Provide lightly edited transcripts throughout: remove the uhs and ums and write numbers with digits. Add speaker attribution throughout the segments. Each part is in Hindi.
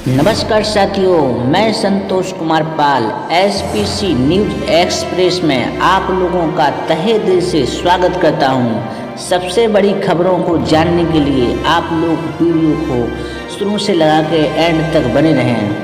Speaker 1: नमस्कार साथियों, मैं Santosh Kumar Pal SPC news express में आप लोगों का तहे दिल से स्वागत करता हूं। सबसे बड़ी खबरों को जानने के लिए आप लोग वीडियो को शुरू से लगा के एंड तक बने रहें।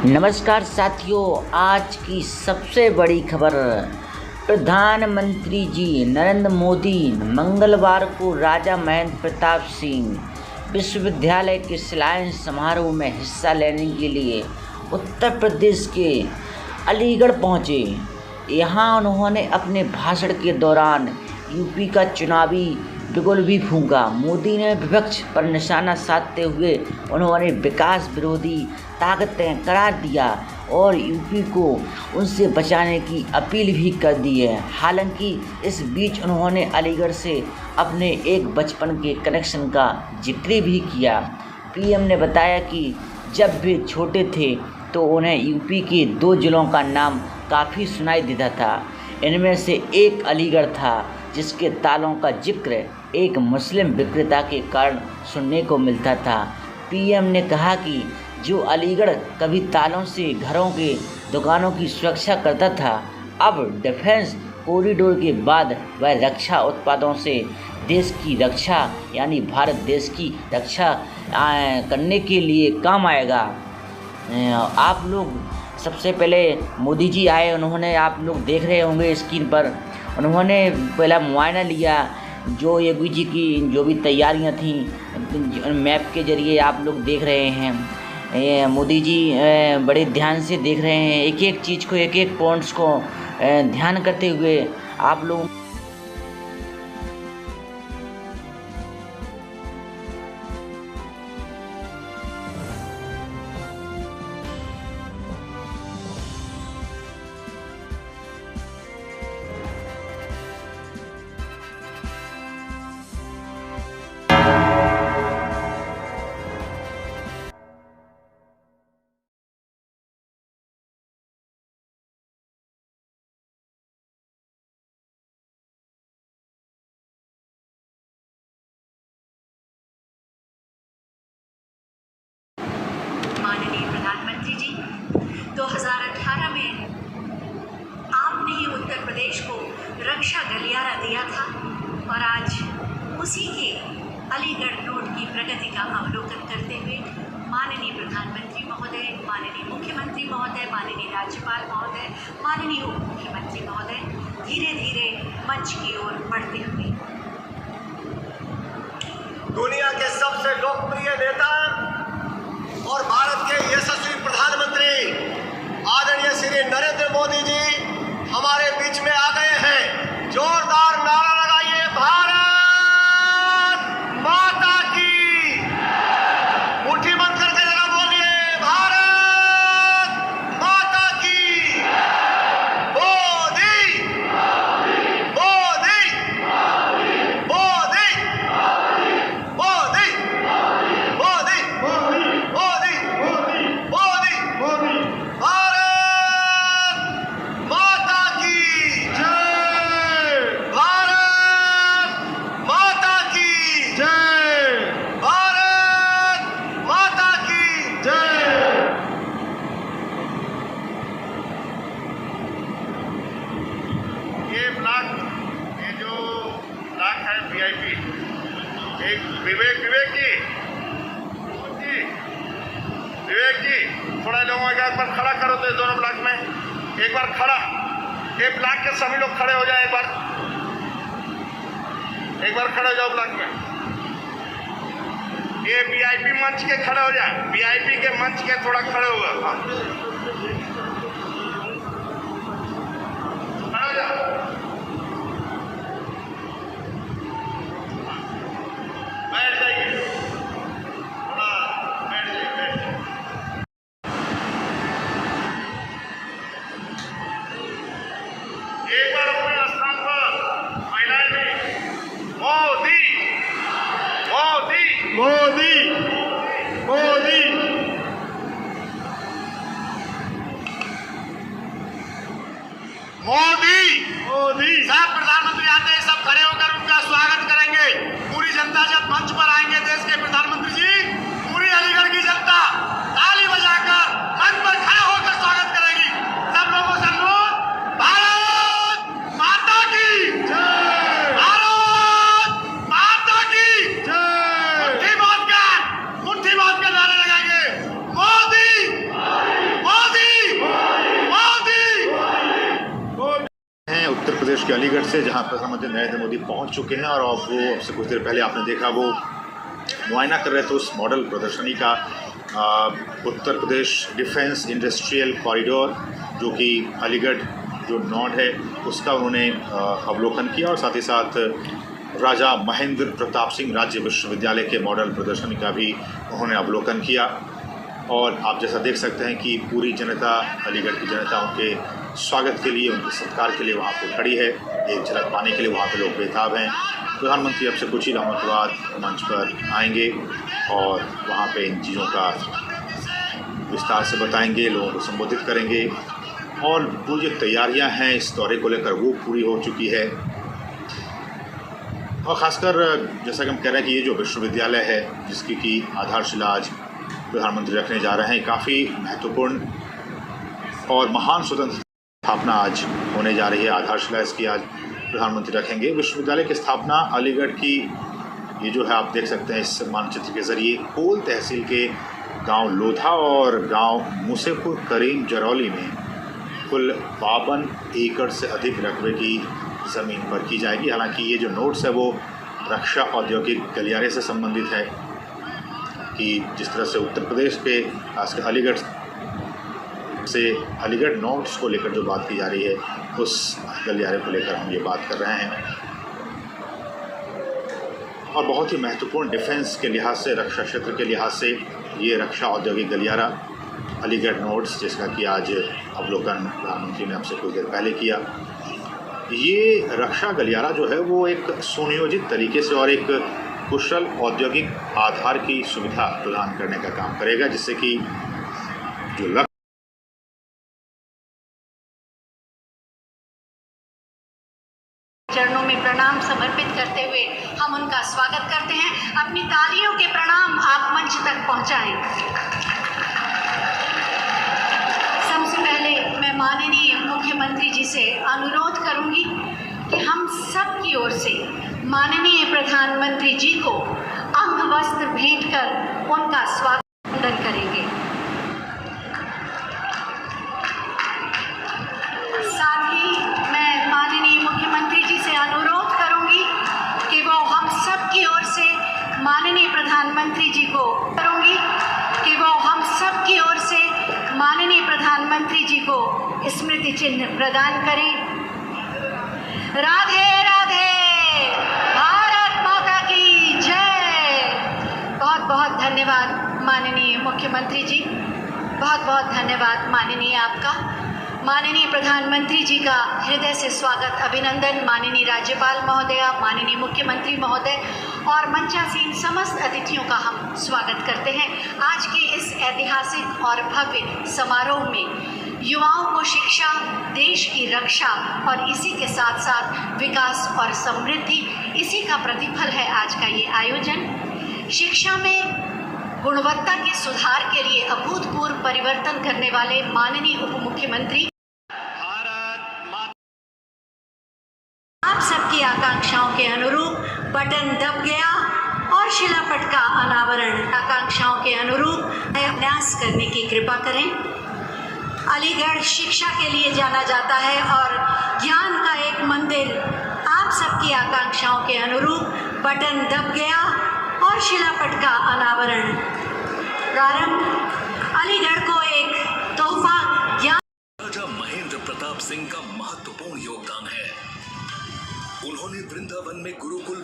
Speaker 1: नमस्कार साथियों, आज की सबसे बड़ी खबर। प्रधानमंत्री जी नरेंद्र मोदी मंगलवार को राजा महेंद्र प्रताप सिंह विश्वविद्यालय के शिलान्यास समारोह में हिस्सा लेने के लिए उत्तर प्रदेश के अलीगढ़ पहुंचे। यहां उन्होंने अपने भाषण के दौरान यूपी का चुनावी बिगुल भी फूंका। मोदी ने विपक्ष पर निशाना साधते हुए उन्होंने विकास विरोधी ताकतें करार दिया और यूपी को उनसे बचाने की अपील भी कर दी है। हालांकि इस बीच उन्होंने अलीगढ़ से अपने एक बचपन के कनेक्शन का जिक्र भी किया। पीएम ने बताया कि जब वे छोटे थे तो उन्हें यूपी के 2 जिलों का नाम काफ़ी सुनाई देता था। इनमें से एक अलीगढ़ था, जिसके तालों का जिक्र एक मुस्लिम विक्रेता के कारण सुनने को मिलता था। पीएम ने कहा कि जो अलीगढ़ कभी तालों से घरों के दुकानों की सुरक्षा करता था, अब डिफेंस कॉरिडोर के बाद वह रक्षा उत्पादों से देश की रक्षा यानी भारत देश की रक्षा करने के लिए काम आएगा। आप लोग सबसे पहले मोदी जी आए, उन्होंने आप लोग देख रहे होंगे स्क्रीन पर, उन्होंने पहला मुआयना लिया। जो योगी जी की जो भी तैयारियां थीं मैप के ज़रिए आप लोग देख रहे हैं। मोदी जी बड़े ध्यान से देख रहे हैं, एक एक चीज़ को, एक एक पॉइंट्स को ध्यान करते हुए आप लोग
Speaker 2: माननीय प्रधानमंत्री जी, 2018 में आपने ही उत्तर प्रदेश को रक्षा गलियारा दिया था और आज उसी के अलीगढ़ रोड की प्रगति का अवलोकन करते हुए माननीय प्रधानमंत्री महोदय, माननीय मुख्यमंत्री महोदय, माननीय राज्यपाल महोदय, माननीय उप मुख्यमंत्री महोदय धीरे धीरे मंच की ओर बढ़ते हुए
Speaker 3: दुनिया के सबसे लोकप्रिय नेता और भारत के यशस्वी प्रधानमंत्री आदरणीय श्री नरेंद्र मोदी जी हमारे बीच में आ गए हैं। जोरदार नारा लगाइए, भारत माता की। मुट्ठी बंद करके जरा बोलिए, भारत माता की। मोदी मोदी मोदी मोदी मोदी मोदी मोदी मोदी। भारत माता की जय। भारत माता की जय। भारत माता की जय। ये जो ब्लॉक है वीआईपी, एक विवेक जी थोड़ा लोगों का एक बार खड़ा करो तो दोनों ब्लॉक में एक बार खड़ा, ये ब्लॉक के सभी लोग खड़े हो जाए, एक बार खड़े हो जाओ ब्लॉक में। ये वीआईपी मंच के खड़े हो जाए, वीआईपी के मंच के थोड़ा खड़े होगा।
Speaker 4: अलीगढ़ से, जहां प्रधानमंत्री नरेंद्र मोदी पहुंच चुके हैं और अब वो अब से कुछ देर पहले आपने देखा वो मुआयना कर रहे थे उस मॉडल प्रदर्शनी का, Uttar Pradesh defence industrial corridor, जो कि अलीगढ़ जो नोड है उसका उन्होंने अवलोकन किया और साथ ही साथ राजा महेंद्र प्रताप सिंह राज्य विश्वविद्यालय के मॉडल प्रदर्शनी का भी उन्होंने अवलोकन किया। और आप जैसा देख सकते हैं कि पूरी जनता, अलीगढ़ की जनता उनके स्वागत के लिए, उनके सत्कार के लिए वहाँ पे खड़ी है। एक झलक पाने के लिए वहाँ पे लोग बेताब हैं। प्रधानमंत्री अब से कुछ ही लम्हों के बाद मंच पर आएंगे और वहाँ पे इन चीज़ों का विस्तार से बताएंगे, लोगों को संबोधित करेंगे और वो जो तैयारियाँ हैं इस दौरे को लेकर वो पूरी हो चुकी है। और ख़ासकर जैसा कि हम कह रहे हैं कि ये जो विश्वविद्यालय है जिसकी की आधारशिला आज प्रधानमंत्री रखने जा रहे हैं, काफ़ी महत्वपूर्ण और महान स्वतंत्रता स्थापना आज होने जा रही है। आधारशिला इसकी आज प्रधानमंत्री रखेंगे। विश्वविद्यालय की स्थापना अलीगढ़ की, ये जो है आप देख सकते हैं इस मानचित्र के ज़रिए, कोल तहसील के गांव लोधा और गांव मुसेपुर करीम जरौली में कुल 52 एकड़ से अधिक रकबे की ज़मीन पर की जाएगी। हालांकि ये जो नोट्स है वो रक्षा औद्योगिक गलियारे से संबंधित है कि जिस तरह से उत्तर प्रदेश के खासकर अलीगढ़ से अलीगढ़ नोट्स को लेकर जो बात की जा रही है उस गलियारे को लेकर हम ये बात कर रहे हैं। और बहुत ही महत्वपूर्ण डिफेंस के लिहाज से, रक्षा क्षेत्र के लिहाज से ये रक्षा औद्योगिक गलियारा अलीगढ़ नोट्स, जिसका कि आज अवलोकन प्रधानमंत्री ने आपसे कुछ देर पहले किया, ये रक्षा गलियारा जो है वो एक सुनियोजित तरीके से और एक कुशल औद्योगिक आधार की सुविधा प्रदान करने का काम करेगा, जिससे कि जो लक्ष्य
Speaker 2: चरणों में प्रणाम समर्पित करते हुए हम उनका स्वागत करते हैं। अपनी तालियों के प्रणाम आप मंच तक पहुंचाएं। सबसे पहले मैं माननीय मुख्यमंत्री जी से अनुरोध करूंगी कि हम सब की ओर से माननीय प्रधानमंत्री जी को अंग वस्त्र भेंट कर उनका स्वागत करेंगे। साथ ही मैं माननीय मुख्यमंत्री जी से अनुरोध करूंगी कि वो हम सब की ओर से माननीय प्रधानमंत्री जी को स्मृति चिन्ह प्रदान करें। राधे राधे, भारत माता की जय। बहुत बहुत धन्यवाद माननीय मुख्यमंत्री जी, बहुत बहुत धन्यवाद माननीय आपका। माननीय प्रधानमंत्री जी का हृदय से स्वागत, अभिनंदन। माननीय राज्यपाल महोदया, माननीय मुख्यमंत्री महोदय और मंचासीन समस्त अतिथियों का हम स्वागत करते हैं। आज के इस ऐतिहासिक और भव्य समारोह में युवाओं को शिक्षा, देश की रक्षा और इसी के साथ साथ विकास और समृद्धि, इसी का प्रतिफल है आज का ये आयोजन। शिक्षा में गुणवत्ता के सुधार के लिए अभूतपूर्व परिवर्तन करने वाले माननीय उप मुख्यमंत्री, आप सबकी आकांक्षाओं के अनुरूप बटन दब गया और शिलापट का अनावरण आकांक्षाओं के अनुरूप न्यास करने की कृपा करें। अलीगढ़ शिक्षा के लिए जाना जाता है और ज्ञान का एक मंदिर। आप सबकी आकांक्षाओं के अनुरूप बटन दब गया और शिलापट का अनावरण प्रारंभ। अलीगढ़ को एक तोहफा ज्ञान।
Speaker 5: राजा महेंद्र प्रताप सिंह का महत्वपूर्ण योगदान है। उन्होंने वृंदावन में गुरुकुल व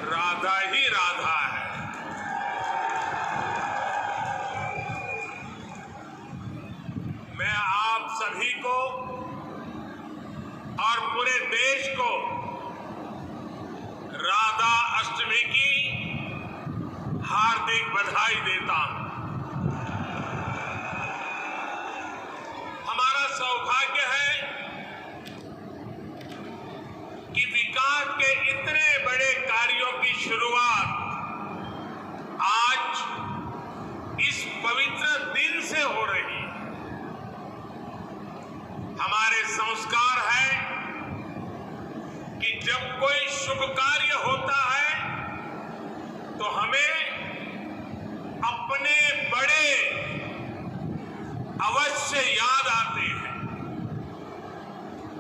Speaker 6: राधा ही राधा है। मैं आप सभी को और पूरे देश को राधा अष्टमी की हार्दिक बधाई देता हूं। हमारा सौभाग्य है कि विकास के इतने बड़े कार्यों की शुरुआत आज इस पवित्र दिन से हो रही है। हमारे संस्कार है कि जब कोई शुभ कार्य होता है तो हमें अपने बड़े अवश्य याद आते हैं।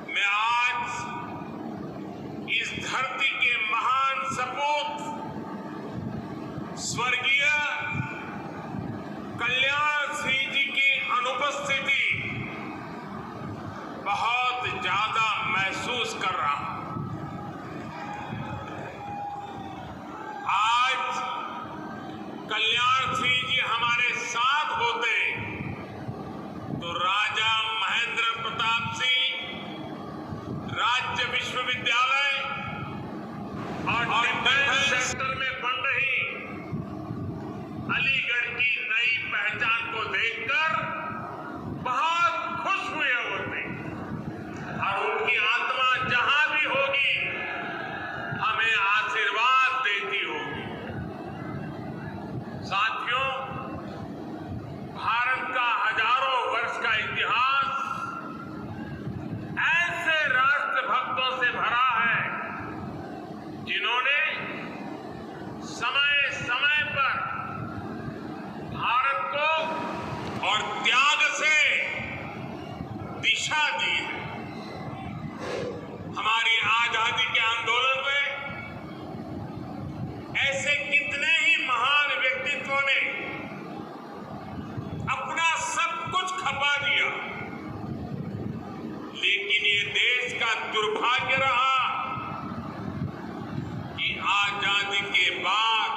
Speaker 6: मैं आज राज्य विश्वविद्यालय और डिफेंस सेक्टर में बन रही अलीगढ़ की नई पहचान को देखकर बहुत खुश हुए होते और उनकी आत्मा जहां भी होगी हमें आशीर्वाद देती होगी। साथियों, भारत का हजारों वर्ष का इतिहास ऐसे राष्ट्रभक्तों से भरा है जिन्होंने समय समय पर भारत को और त्याग से दिशा दी है। हमारी आजादी के आंदोलन में ऐसे कितने ही महान व्यक्तित्वों ने अपना सब कुछ खपा दिया, लेकिन ये देश का दुर्भाग्य रहा कि आजादी के बाद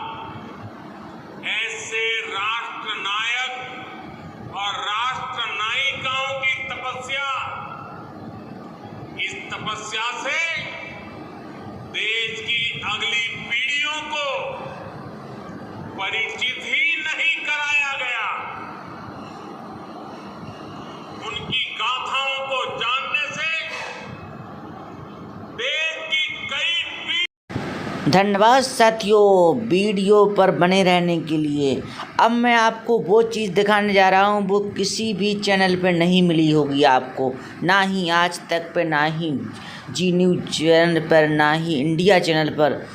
Speaker 6: ऐसे राष्ट्र नायक और राष्ट्र नायिकाओं की तपस्या, इस तपस्या से देश की अगली पीढ़ियों को परिचित ही नहीं कराया गया। उनकी गाथाओं को जानने से देश की कई
Speaker 1: धन्यवाद साथियों वीडियो पर बने रहने के लिए। अब मैं आपको वो चीज़ दिखाने जा रहा हूँ वो किसी भी चैनल पे नहीं मिली होगी आपको, ना ही आज तक पे, ना ही जी न्यूज़ चैनल पर, ना ही इंडिया चैनल पर।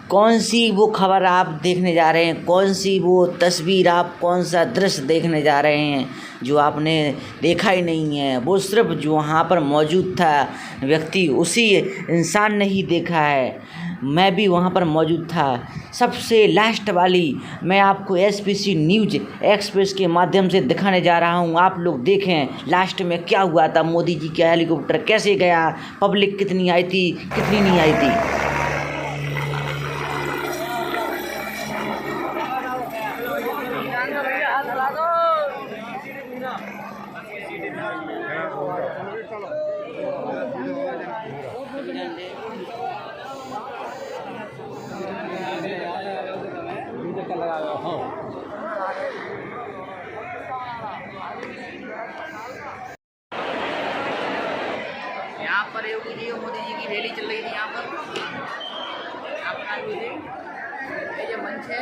Speaker 1: कौन सी वो खबर आप देखने जा रहे हैं, कौन सी वो तस्वीर, आप कौन सा दृश्य देखने जा रहे हैं जो आपने देखा ही नहीं है। वो सिर्फ जो वहाँ पर मौजूद था व्यक्ति, उसी इंसान ने ही देखा है। मैं भी वहाँ पर मौजूद था। सबसे लास्ट वाली मैं आपको SPC न्यूज़ एक्सप्रेस के माध्यम से दिखाने जा रहा हूँ। आप लोग देखें लास्ट में क्या हुआ था, मोदी जी का हेलीकॉप्टर कैसे गया, पब्लिक कितनी आई थी, कितनी नहीं आई थी। यहाँ पर योगी जी और मोदी जी की रैली चल रही थी। यहाँ पर ये जो मंच है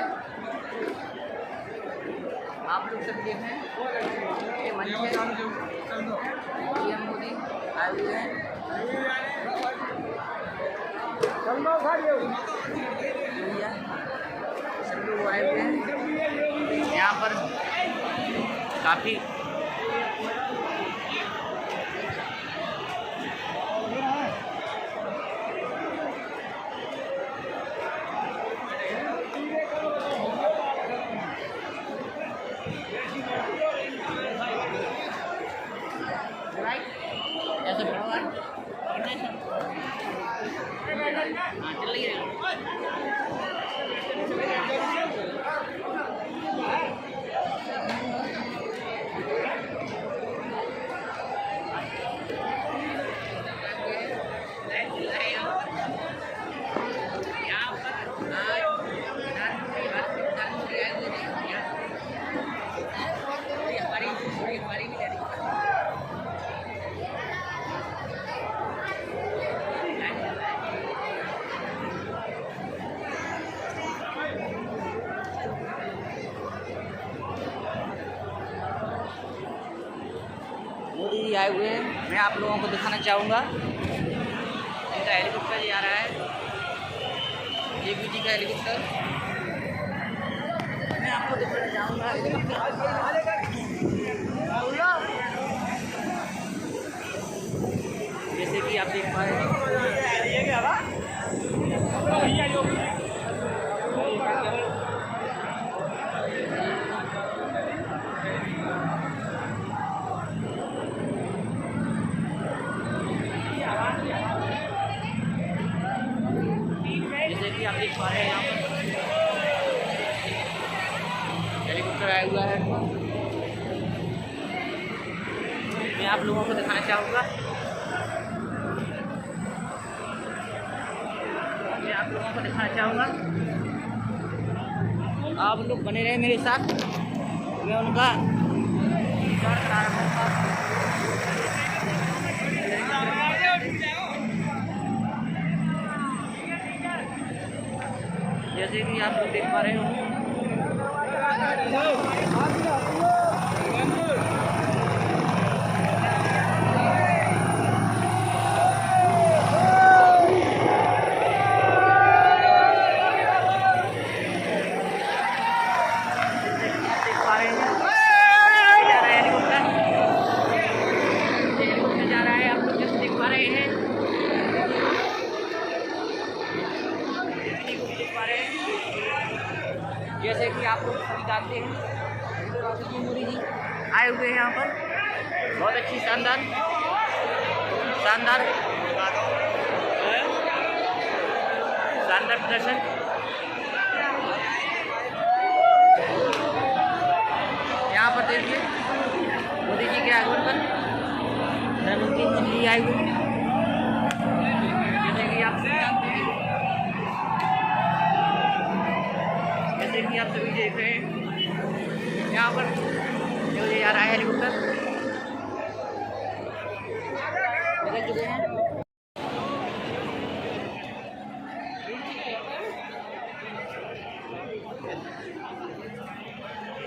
Speaker 1: आप लोग सब देखें, ये मंच है, PM मोदी आए हुए हैं। सब लोग आए हुए हैं यहाँ पर। काफ़ी ऐसे चल रही है। मोदी जी आए हुए हैं। मैं आप लोगों को दिखाना चाहूँगा, इनका हेलीकॉप्टर जा रहा है, योगी जी का हेलीकॉप्टर। मैं आपको दिखाना चाहूँगा जैसे कि आप देख पा रहे हैं। आप देख पा रहे हैं यहाँ पर हेलीकॉप्टर आया हुआ है। मैं आप लोगों को दिखाना चाहूँगा आप लोगों को दिखाना चाहूँगा। आप लोग बने रहे मेरे साथ, मैं उनका जैसे कि आप लोग देख पा रहे हो जैसे कि आप लोग सभी जानते हैं मोदी जी आए हुए हैं यहाँ पर। बहुत अच्छी शानदार प्रदर्शन। यहाँ पर देखिए मोदी जी के आगमन पर प्रधानमंत्री जी आए हुए हैं, जैसे कि आप सभी जानते हैं, जैसे कि आप सभी देख रहे हैं। यहाँ पर जो ये आ रहा है हेलीकॉप्टर निकल चुके हैं।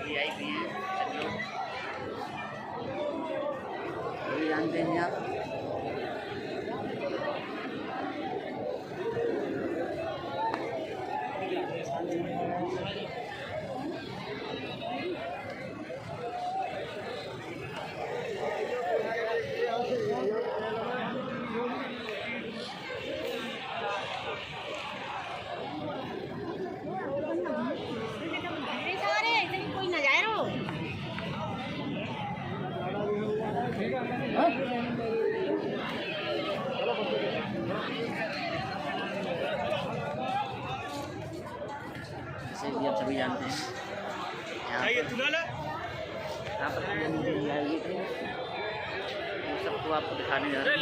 Speaker 1: VIP हैं सब लोग, सभी जानते हैं आप। जैसे कि आप सभी जानते हैं यहाँ पर आएगी थी, सबको आपको दिखाने जा रहे हैं।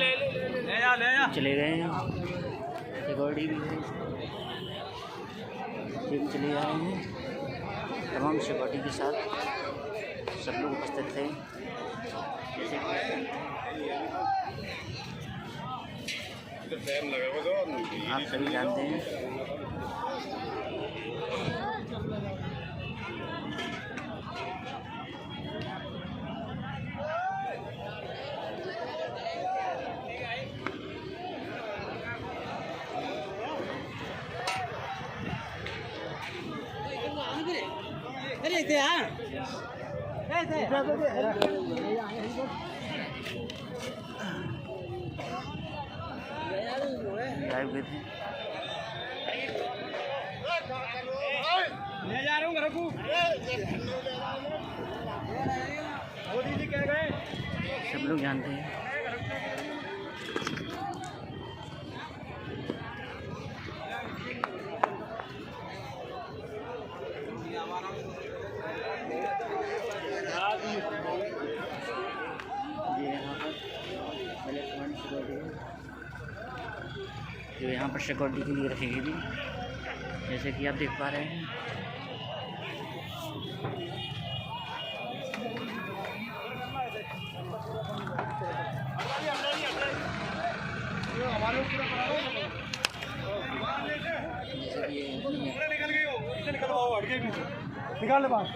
Speaker 1: चले गए हैं, सिक्योरिटी भी है, चले जा रहे हैं। तमाम सिक्योरिटी के साथ सब लोग उपस्थित थे। जैसे कि आप सभी जानते हैं आए हुए थे।
Speaker 7: ले जा रहा हूँ घर को। मोदी जी कह गए,
Speaker 1: सब लोग जानते हैं। जो यहाँ पर सिक्योरिटी के लिए रखी गई थी, जैसे कि आप देख पा रहे हैं।
Speaker 7: निकाल बात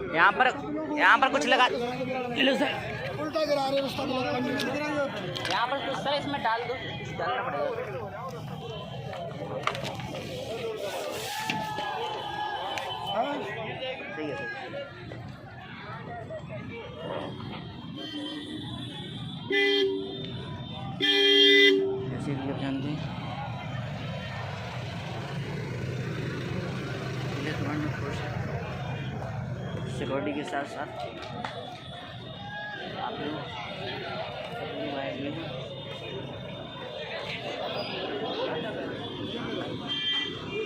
Speaker 1: यहाँ पर कुछ लगा सर,
Speaker 7: उल्टा गिरा रहे हैं।
Speaker 1: यहाँ पर कुछ सर इसमें डाल दो, डालना पड़ेगा। सही है जैसे कि आप जानते हैं सिक्योरिटी के साथ साथ आप लोग आए हुए हैं।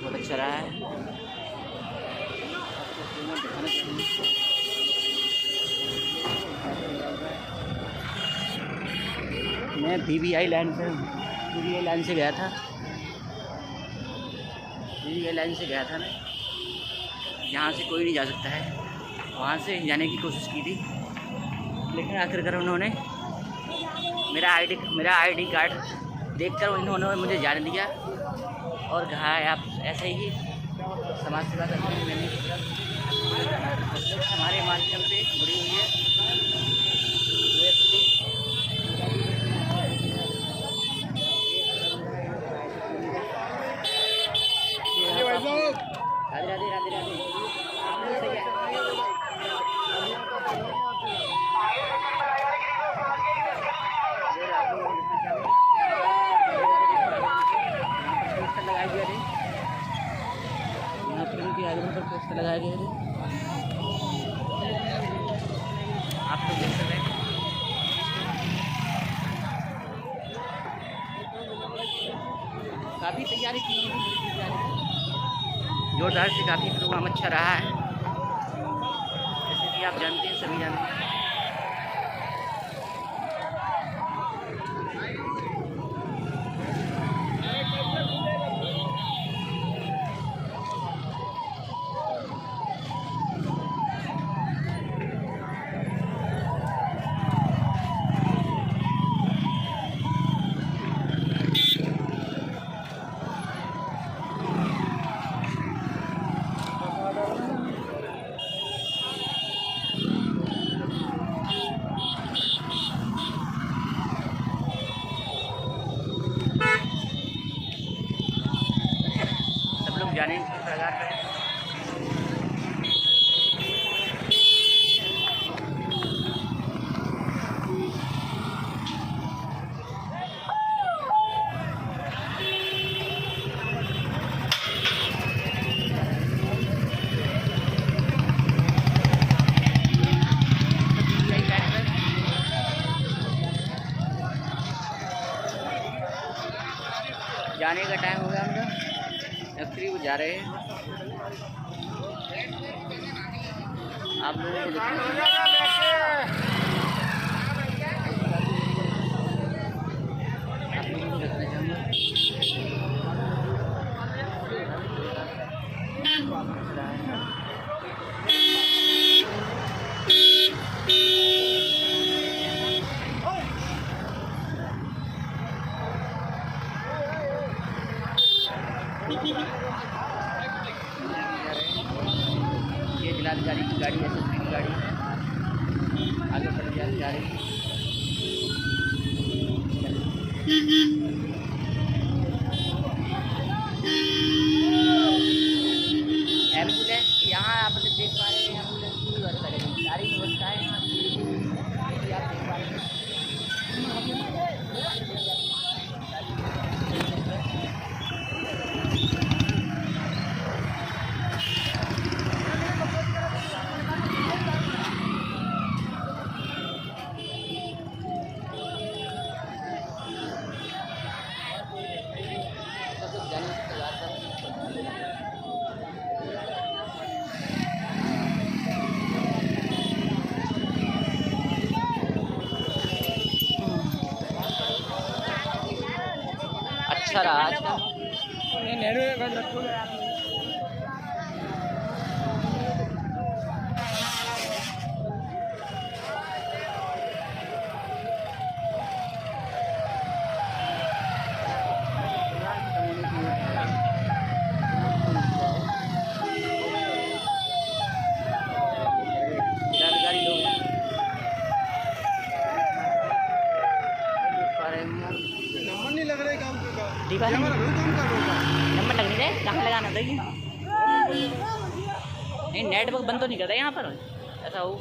Speaker 1: बहुत अच्छा रहा है। मैं BBI लाइन से गया था। BBI लाइन से गया था मैं, यहाँ से कोई नहीं जा सकता है। वहाँ से जाने की कोशिश की थी, लेकिन आखिरकार उन्होंने मेरा आईडी कार्ड देखकर उन्होंने मुझे जाने दिया और कहा है आप ऐसे ही समाज सेवा करते हैं। मैंने हमारे माध्यम से जुड़ी हुई है राधे राधे राधे राधे। लगाया गया थे यहाँ पर, उनके आगमन पर पोस्टर लगाए गए थे, आप तो देख सकते हैं। काफ़ी तैयारी की, जोरदार से काफ़ी प्रोग्राम अच्छा रहा है, जैसे कि आप जानते हैं, सभी जानते हैं। जाने की प्रकार है। जाने का टाइम हो गया उनका, यात्री वो जा रहे हैं। आप लोगों को देखना चाहूँगा। ये जिलाधिकारी की गाड़ी, SSP की गाड़ी आगे बढ़ जा रही है। एम्बुलेंस यहाँ आप देख पा रहे हैं, एम्बुलेंस की व्यवस्था है, सारी व्यवस्थाएँ यहाँ आप देख पा रहे हैं। अच्छा रहा आज का। नंबर लगने दे, कहाँ लगाना था ये? नहीं, नेटवर्क बंद तो नहीं करता यहाँ पर, ऐसा हो?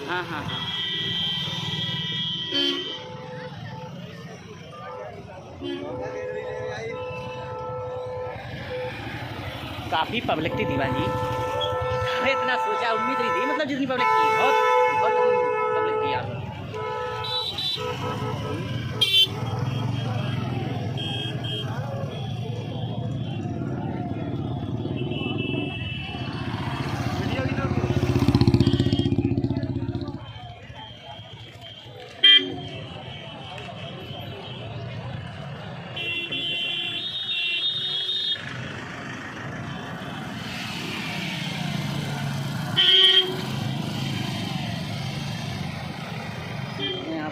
Speaker 1: हाँ हाँ हाँ। काफ़ी पब्लिक थी दीवान जी, अरे इतना सोचा उम्मीद नहीं थी, मतलब जितनी पब्लिक थी, बहुत पब्लिक थी यहाँ पर।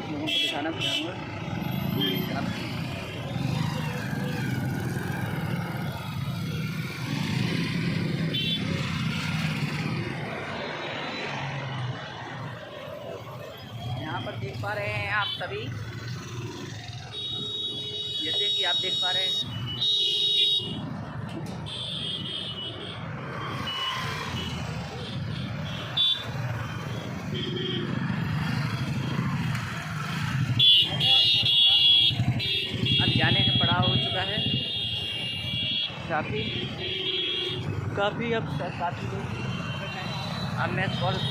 Speaker 1: आप लोगों को दिखाना चाहूँगा। यहाँ पर देख पा रहे हैं आप सभी, जैसे कि आप देख पा रहे हैं अब जाने का पड़ाव हो चुका है काफ़ी अब काफ़ी लोग।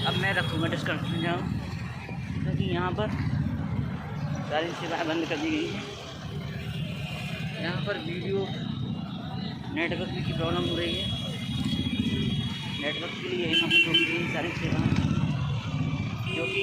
Speaker 1: अब मैं रखूँगा डिस्कशन जाऊँ, क्योंकि यहाँ पर सारी सेवाएं बंद कर दी गई हैं। यहाँ पर वीडियो नेटवर्क की प्रॉब्लम हो रही है, नेटवर्क के लिए यहाँ पर रोक दी गई सारी सेवाएं, जो कि